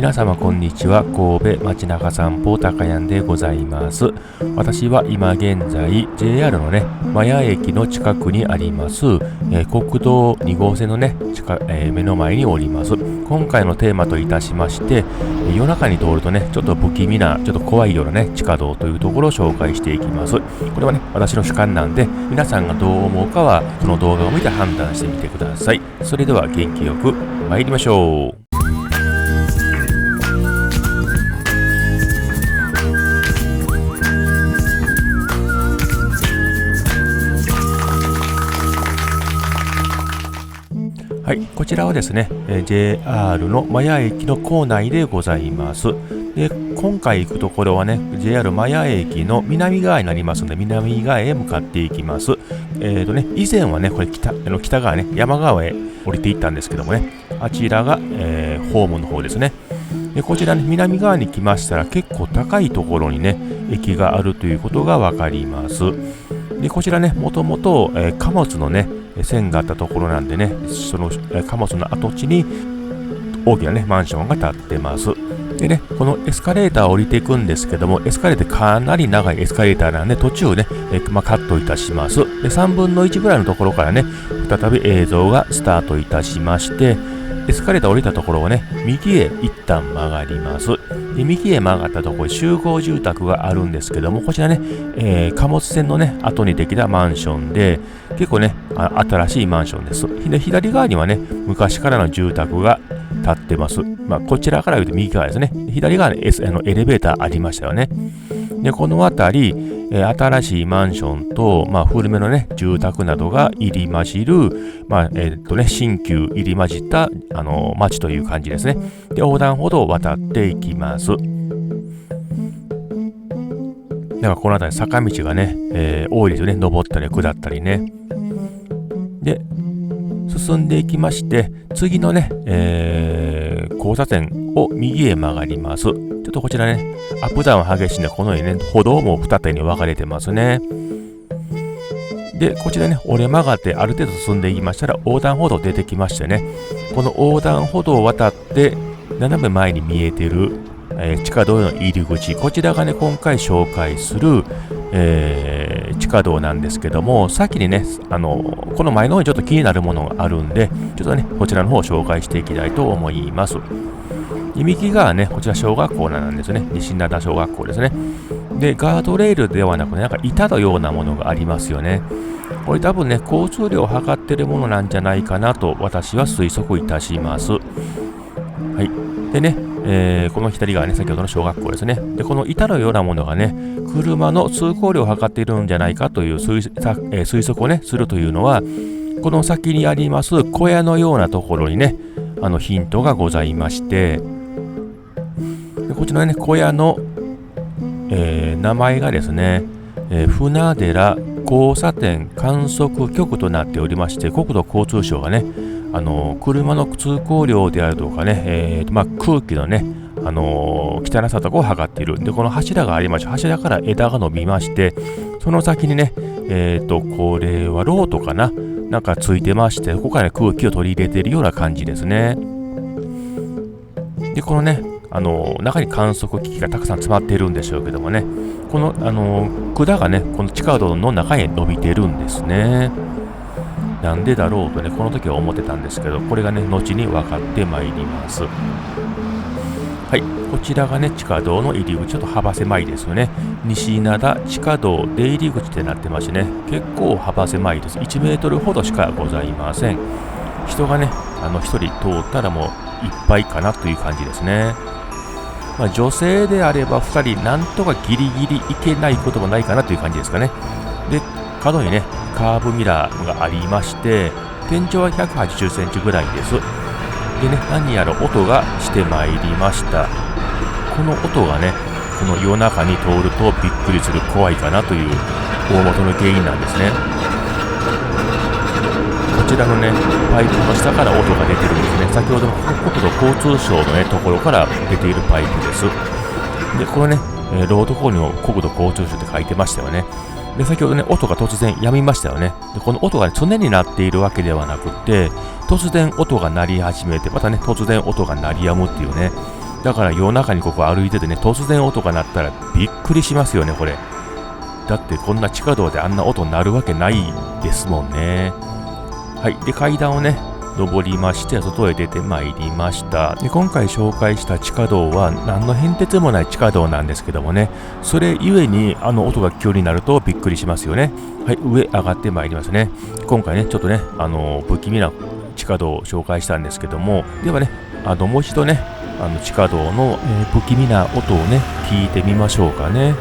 皆様こんにちは。神戸街中散歩高谷でございます。私は今現在 JR のね麻谷駅の近くにあります国道2号線のね目の前におります。今回のテーマといたしまして夜中に通るとねちょっと不気味なちょっと怖いようなね地下道というところを紹介していきます。これはね私の主観なんで皆さんがどう思うかはこの動画を見て判断してみてください。それでは元気よく参りましょう。はい、こちらはですね、JR の麻谷駅の構内でございます。で、今回行くところはね、JR 麻谷駅の南側になりますので、南側へ向かっていきます。以前はね、これ北側ね、山側へ降りていったんですけどもね、あちらが、ホームの方ですね。で、こちらね、南側に来ましたら結構高いところにね、駅があるということがわかります。で、こちらね、もともと貨物のね、線があったところなんでね、その貨物の跡地に大きなね、マンションが建ってます。でね、このエスカレーターを降りていくんですけども、エスカレーターかなり長いエスカレーターなんで、途中ね、カットいたします。で、3分の1ぐらいのところからね、再び映像がスタートいたしまして、エスカレーター降りたところをね、右へ一旦曲がります。で、右へ曲がったところに集合住宅があるんですけども、こちらね、貨物線のね、後にできたマンションで、結構ね、新しいマンションです。で、左側にはね、昔からの住宅が建ってます。こちらから言うと右側ですね。左側にエレベーターありましたよね。で、この辺り、新しいマンションと、古めのね、住宅などが入り混じる、新旧入り混じった街という感じですね。で、横断歩道を渡っていきます。だからこの辺り坂道がね、多いですよね。登ったり下ったりね。で、進んでいきまして、次のね、交差点を右へ曲がります。ちょっとこちらね、アップダウン激しいんで、このようにね、歩道も二手に分かれてますね。で、こちらね、折れ曲がってある程度進んでいきましたら、横断歩道出てきましてね、この横断歩道を渡って、斜め前に見えている、地下道の入り口、こちらがね、今回紹介する、地下道なんですけども、先にね、この前の方にちょっと気になるものがあるんで、ちょっとね、こちらの方を紹介していきたいと思います。右側はね、こちら小学校なんですね。西灘小学校ですね。で、ガードレールではなくね、なんか板のようなものがありますよね。これ多分ね、交通量を測ってるものなんじゃないかなと私は推測いたします。はい。でね、この左側ね、先ほどの小学校ですね。で、この板のようなものがね、車の通行量を測っているんじゃないかという推測をね、するというのは、この先にあります小屋のようなところにね、ヒントがございまして、でこちらね、小屋の、名前がですね、船寺交差点観測局となっておりまして、国土交通省がね、車の通行量であるとかね、空気のね、汚さとかを測っている。で、この柱がありまして、柱から枝が伸びまして、その先にね、これはロートかななんかついてまして、ここから、ね、空気を取り入れているような感じですね。で、このね、中に観測機器がたくさん詰まっているんでしょうけどもね、この、管がね、この地下道の中へ伸びているんですね。なんでだろうとね、この時は思ってたんですけど、これがね、後に分かってまいります。はい、こちらがね、地下道の入り口、ちょっと幅狭いですよね。西灘地下道出入り口ってなってましてね、結構幅狭いです。1メートルほどしかございません。人がね、1人通ったらもういっぱいかなという感じですね。女性であれば2人、なんとかギリギリ行けないこともないかなという感じですかね。で、角にね、カーブミラーがありまして、天井は180センチぐらいです。でね、何やら音がしてまいりました。この音がね、この夜中に通るとびっくりする怖いかなという大元の原因なんですね。こちらのね、パイプの下から音が出てるんですね。先ほどの国土交通省のね、ところから出ているパイプです。で、このね、ロードコーにも国土交通省って書いてましたよね。で、先ほどね、音が突然止みましたよね。で、この音が、ね、常に鳴っているわけではなくて、突然音が鳴り始めて、またね、突然音が鳴り止むっていうね、だから夜中にここ歩いててね、突然音が鳴ったらびっくりしますよね、これ。だってこんな地下道であんな音鳴るわけないですもんね。はい。で、階段をね、登りまして、外へ出てまいりました。で、今回紹介した地下道は何の変哲もない地下道なんですけどもね、それゆえに音が急になるとびっくりしますよね。はい。上上がってまいりますね。今回ね、ちょっとね、不気味な地下道を紹介したんですけども、ではね、もう一度ね、地下道の、不気味な音をね、聞いてみましょうかね。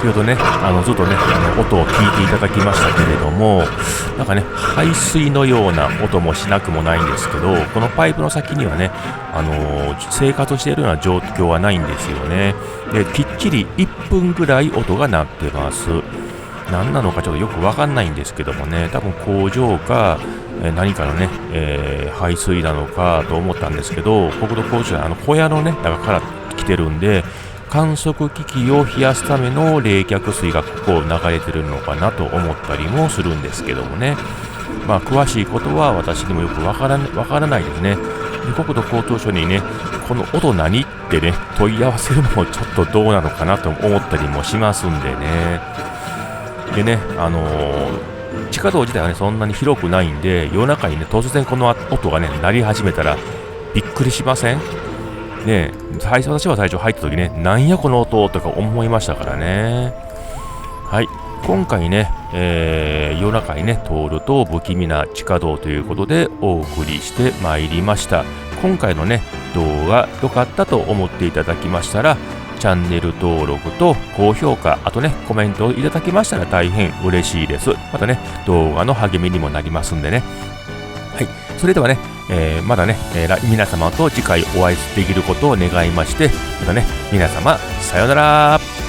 先ほどね、ずっとね、音を聞いていただきましたけれども、なんかね、排水のような音もしなくもないんですけど、このパイプの先にはね、生活しているような状況はないんですよね。で、きっちり1分ぐらい音が鳴ってます。何なのかちょっとよくわかんないんですけどもね、多分工場か、何かのね、排水なのかと思ったんですけど、国土交通省の小屋のね、中から来てるんで、観測機器を冷やすための冷却水がここを流れてるのかなと思ったりもするんですけどもね。まあ、詳しいことは私にもよくわからないですね。で、国土交通省にね、この音何ってね、問い合わせるのもちょっとどうなのかなと思ったりもしますんでね。でね、地下道自体はね、そんなに広くないんで、夜中にね、突然この音がね、鳴り始めたらびっくりしません？ね、私は最初入った時ね、なんやこの音とか思いましたからね。はい。今回ね、夜中にね、通ると不気味な地下道ということでお送りしてまいりました。今回のね、動画良かったと思っていただきましたら、チャンネル登録と高評価、あとね、コメントをいただきましたら大変嬉しいです。またね、動画の励みにもなりますんでね。はい。それではね、まだね、皆様と次回お会いできることを願いまして、またね、皆様、さようなら。